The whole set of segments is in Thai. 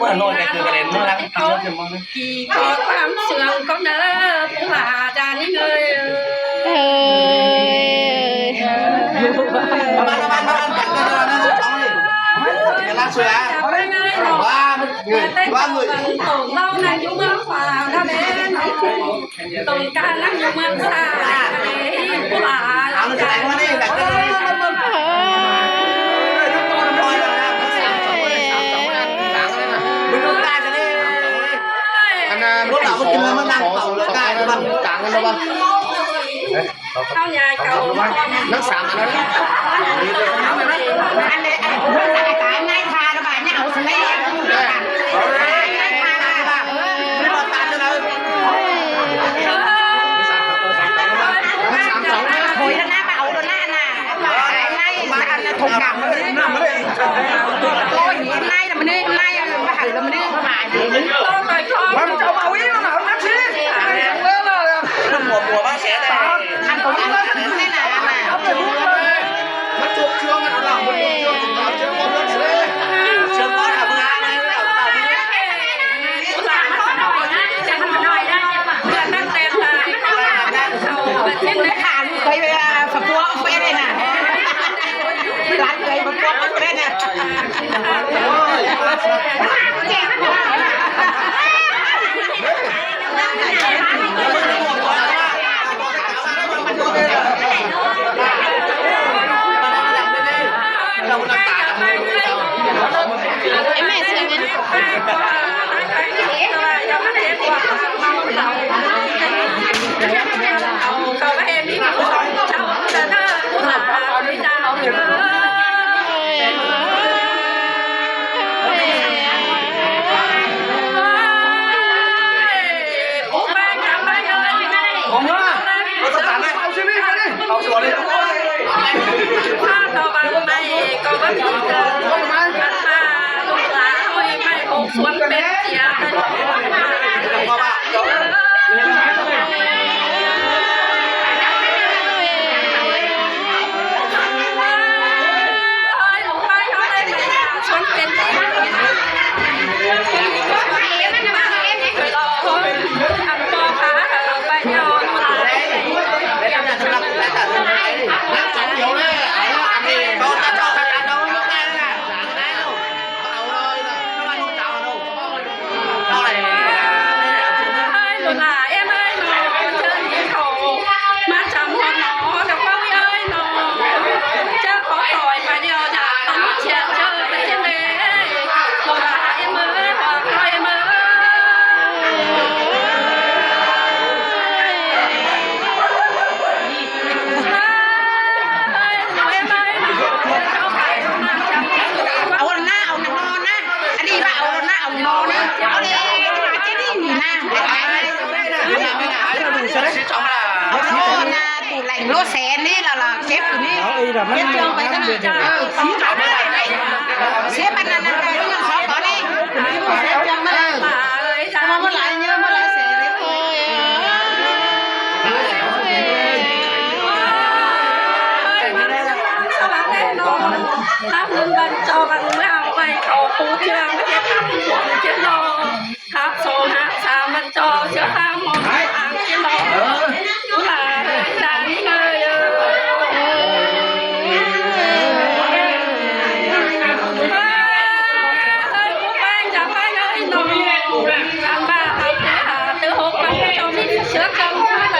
ว่าโน่นเนี่ยคือกระเด็นนู่นแล้วกี่ก็ความเสื่อมก็เนอผู้หลาจานี่เลยว่ามือตรงเล่านั่งอยู่เมืองฟ้าแล้วเด่นตรงการนั่งอยู่เมืองซาผู้หลาจานี่รถเราก็กินแล้วมันนั่งเป่าเลยได้แล้วมันกลางกันแล้วบ้างเข้าใหญ่เก่านักสามอันนั้นอันนี้ไอ้ตายนายทาระบายเนี่ยเอาสิไม่ได้โอยแล้วนะมาเอาโดนหน้าน่ะนายถกกลับมันเลยโอ้ยนายมันนี่นายมาหันแล้วมันนี่เข้ามามันจะมาวิ่งแล้วนะนักชีหัวบ้าเสียแต่อันของนี่แน่นอนมันจุกเชื่อมันเอาเราเชื่อความรักเชื่อเชื่อว่าทำงานเลยผู้หลามันหน่อยนะจะมันหน่อยได้เนี่ยเพื่อนตั้งแต่ตายเขาแบบเช่นได้ขาดเคยไปฝักบัวเอาไปเลยนะร้านเคยฝักบัวเอาไปเลยนะแม่เชื่อไหมเขาก็เห็นนี่ผู้ชายเจ้าเดินผู้หลาไม่จ้าเราเลยผมว่าเราจะการเอาชีวิตเลยเอาส่วนเลยถ้าต่อไปไม่ก็ไม่มีเกินมาลูกหลานไม่หกส่วนเป็นเจียเป็นโลแสนนี่เราเก็บอยู่นี่เก็บลงไปขนาดเสียปันนั้นไปเรื่องเขาตอนนี้เสียจังมาเลยจะมาเมื่อไหร่เยอะเมื่อไหร่เสียเลยถ้ามึงบันจอบันไม่เอาไปเขาปูเชื่อไม่ใช่ทำหัวเชื่อรอทับโซฮะสามบันจอเชื่อข้ามมองทางเชื่อรอผู้หลานจานนี้เลยผู้แป้งจะไปเลยหนุ่มทำบ้าทำหาตื้อหกมันจอมที่เชื่อกันอะไร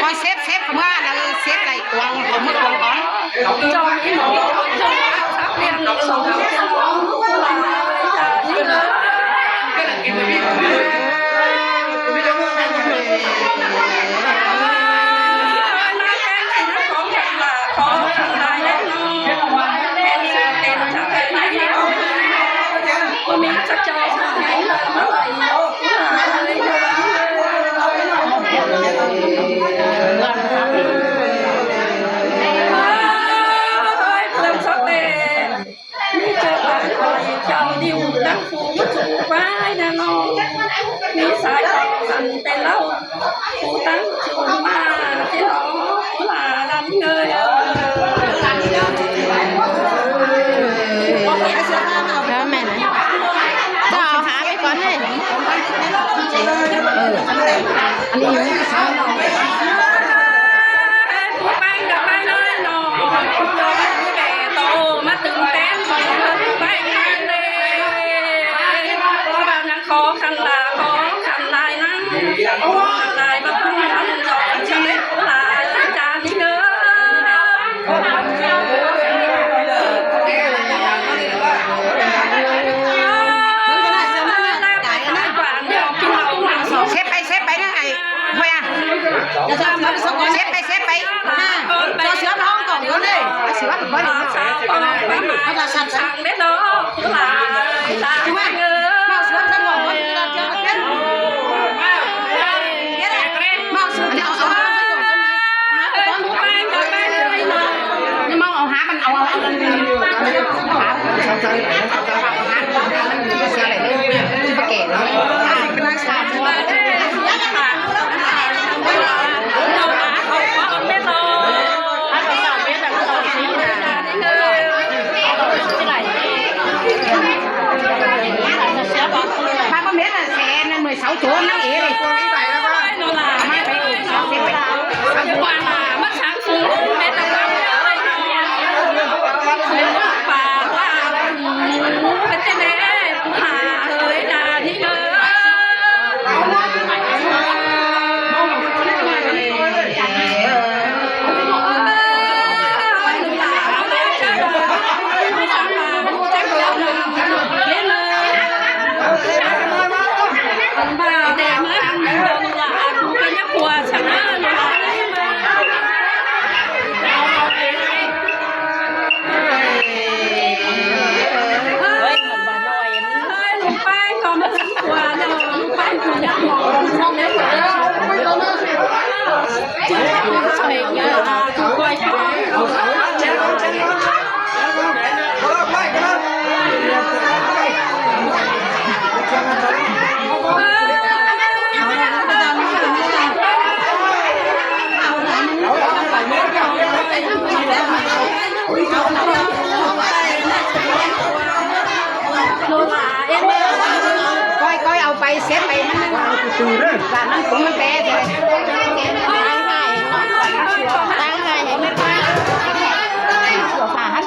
coi xếp không á là xếp này quăng không mất quăng con cho những món cho áp sát đen nó sống trên nó là như thế mình chắc cho cái là nó lại làm sao để มีสายต่อกันเป็นเราผู้ตั้งชูมาที่เราลาดันเงยแล้วแม่นะจะเอาหาไปก่อนเลยอันนี้อยู่ที่ซ้ายเราผู้ไปกับไปเลยหนอผู้โยนแก่โตมาตึงเต้นไปงานเลยแบบนั้นขอขันลาขอขันลายนั่งลายมาพูดทำดอกชีวิตลาจานนี้เด้อเซฟไปนะไอ้พยาจะทำเซฟไปจะเสือร้องก่อนก็เลยเสือก่อนเลยเขาจะสั่นสั่งเด็ดเนาะคือหลายตาเงือมาเสือจะบอกว่าจะเจอกันมาเสือจะเอานี่มองเอาหามันเอาหาเสืออะไรเนี่ยปะเก๋เลยเป็นนางสาวba có biết là xe 16 chỗ nó ỉa đi nó là mấy cái nó qua là mất sáng xuống để tập lắm bà là bên trên đấy hà hơi là đi cơ bà để mới ăn được là cũng cái nhắc quà chẳng là còn một quà đâu phải của nhà họ không đến rồi chứ không có tiền là quay coi ao bay xếp bay nó là nó cũng nó bé rồi đang hai thì mới qua sửa phá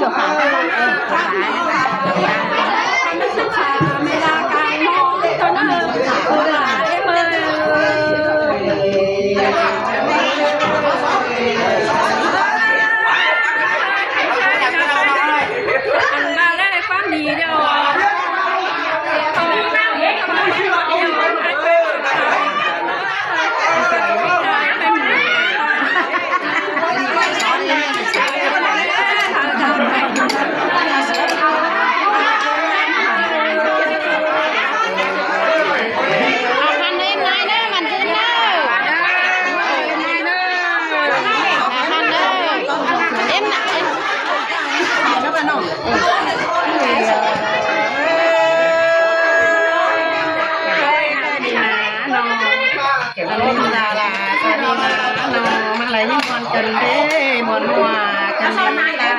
cần thế món quà cần đến ta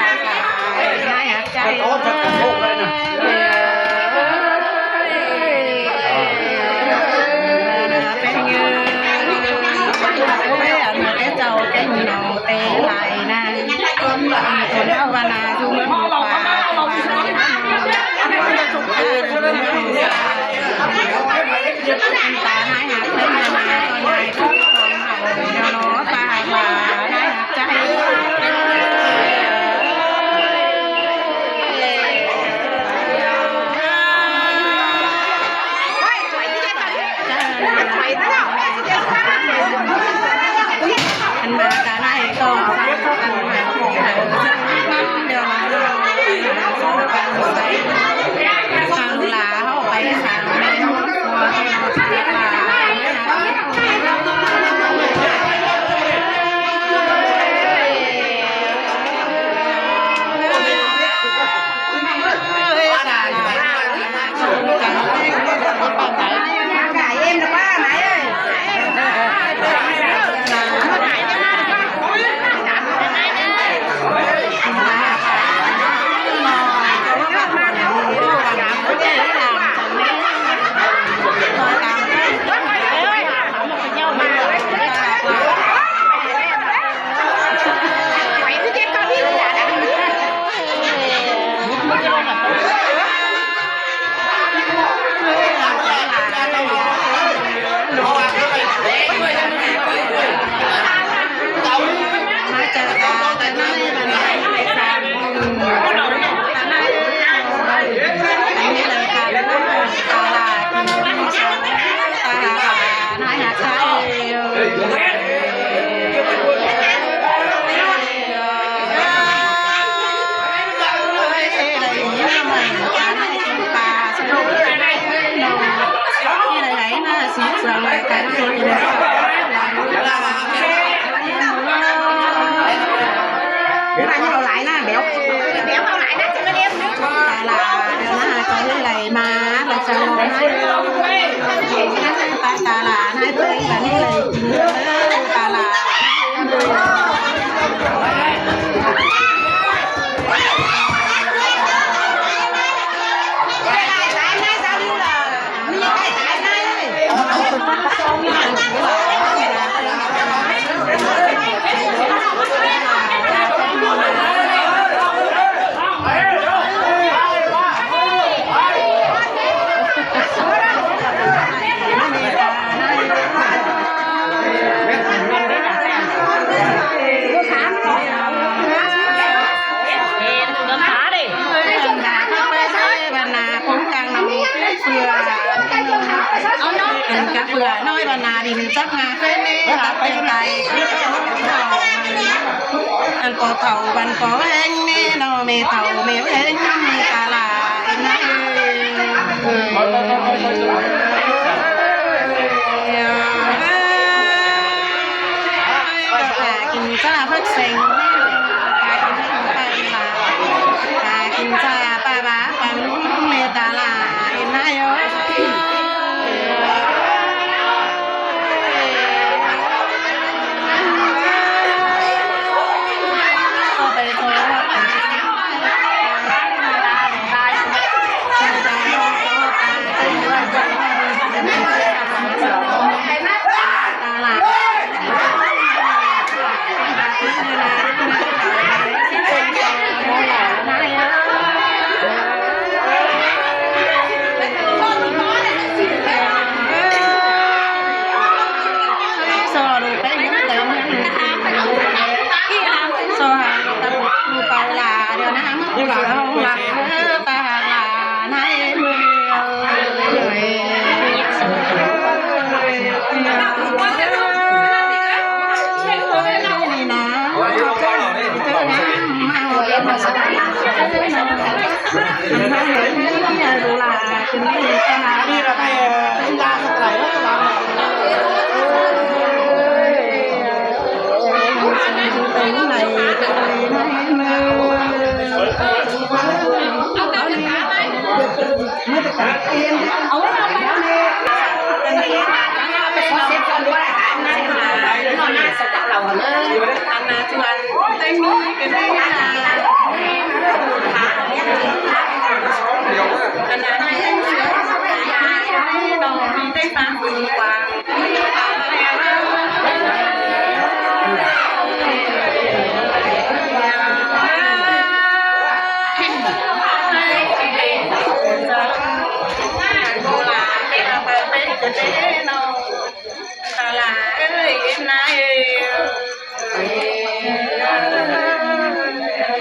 hai hạt chay cái trâu cái nhỏ té lại nè còn đâu và là chung với một quà ta hai hạt thế mà còn này có còn nó ta hai hạt chay เอาlại nè béo béoเอาlại nè cho nó đem nước là nó có lấy má là cho nó hai ta là hai tôi và nó lấy ta là các bữa nói bà nà thì chắc là cái bên này anh có thầu bạn có anh nè nó mẹ thầu mẹ anh mẹ cả là kinh cha phát sinh kinh cha ba bá bằng mẹ ta là nay ơi Hãy subscribe cho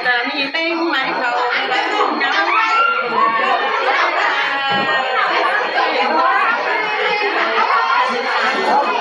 kênh Ghiền Mì Gõ để không bỏ lỡ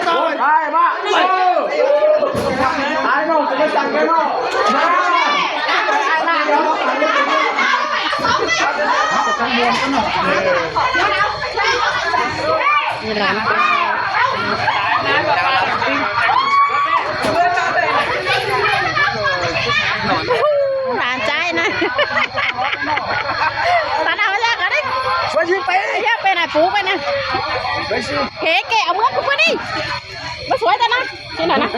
ตายมาตายน้องจะไม่จังเลยน้องหลานหลานใจนะตาดาวแรกอะไรช่วยยิงไป แยกไปไหนปูไปนะเก๋เก๋เอาเมื่อปูไปดิมาสวยแต่นะที่ไหนนะ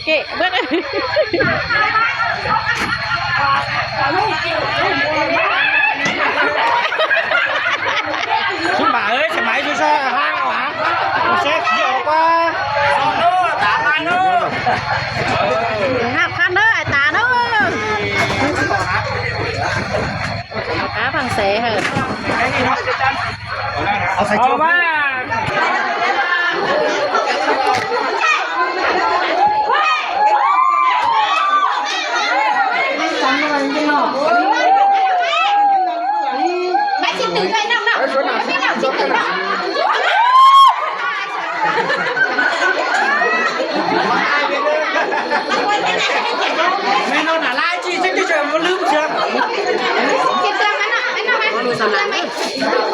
เก๋เมื่อไงคุณหมาเอ้ยสมัยช่วยห้างเอาหาเช็คเกี่ยวป่ะสองนู้ตามมานู้ หักคันเด้อไอ้ตาเด้อขาพังเสเหรอเอาใส่ตัวมาไม่ชิมตื่นไปนั่งนั่งไม่นั่งชิมตื่นนั่งไม่นอนหนาลายจีฉันจะเจอมันลืมเชื่อชิมตื่นไหมน่ะไม่นั่งไหมดูสำลักไหม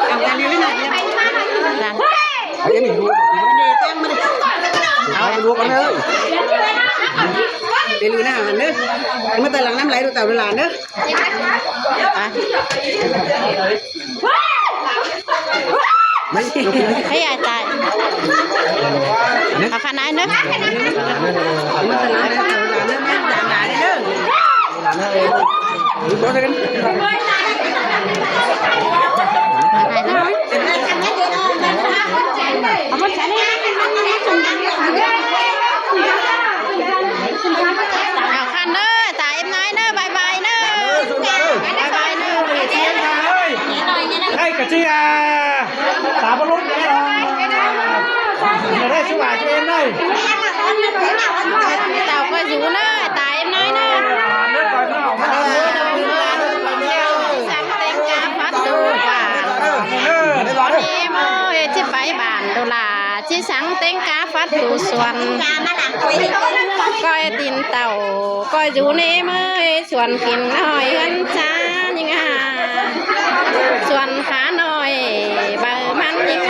เอาการเรียนไม่หน่อยเนี่ยไอ้ยังไม่รู้ไม่ได้แต้มไม่ได้เอาไปรู้กันเลยเดี๋ยวลืมหน้าหันเด้อเมื่อแต่หลังน้ำไหลดูแต่เวลาเด้อให้ยายตายเอาขนาดเด้อเมื่อแต่หลังน้ำไหลเด้อแม่ด่าหนาเด้อเอาคันเด้อตายเอ็มน้อยเด้อบายบายเด้อบายบายเด้อให้กระเจี๊ยตาบอลลูนแน่นอนจะได้สว่างเองได้เต่าก็อยู่เด้อตายเอ็มน้อยเด้อสังเต็งกาพัดดูว่าโมที่ไปบ้านดูลาที่สังเต็งกาฟัดดูส่วนก้อยตีนเต่าก้อยอยู่ในมือส่วนกินน้อยกันจ้ายิงหาส่วนขาหน่อยเบอร์มันยิง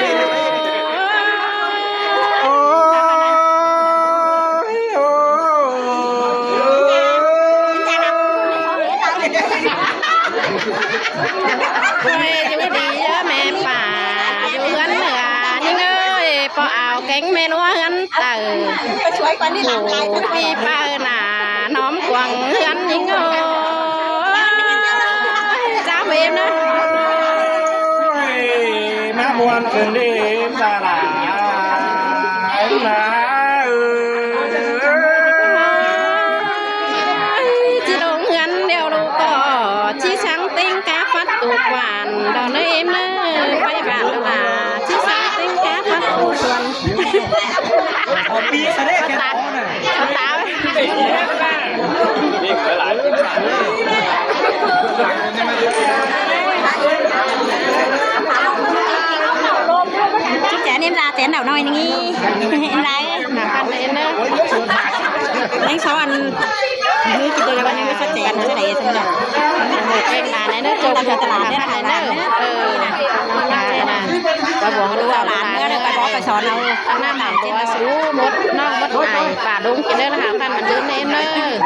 ก้อยอยู่ดีเยอะแม่ป่าอยู่เงินเหนือนี่เอ้ยพอเอาแกงเมนูเงินเต่าช่วยกันนี่หลังไหลปีเปิลน่ะน้อมกวางเงินยิงเอ้ยจ้าเวมนะแม่บวนคืนดีตาหลานะจีลงเงินเดียวลูกก็จีสังติ้งกาฟัดตูกหวานดอนเอ็มเนอไปบ้านดูลาจีสังติ้งกาฟัดตูส่วนปีเสด็จแกตาตาแกนี่ra chén đảo nồi nghi em ra mà ăn em đó đánh sáu ăn như chúng tôi là bao nhiêu phát chén thế này xong rồi em là này nó trông cho tao làm thế này nữa này nè và buồn luôn là làm nữa phải bỏ phải sòn đâu ăn nam làm trên là số một nó mất này và đúng cái đó là hảo khăn mà đứng lên nữa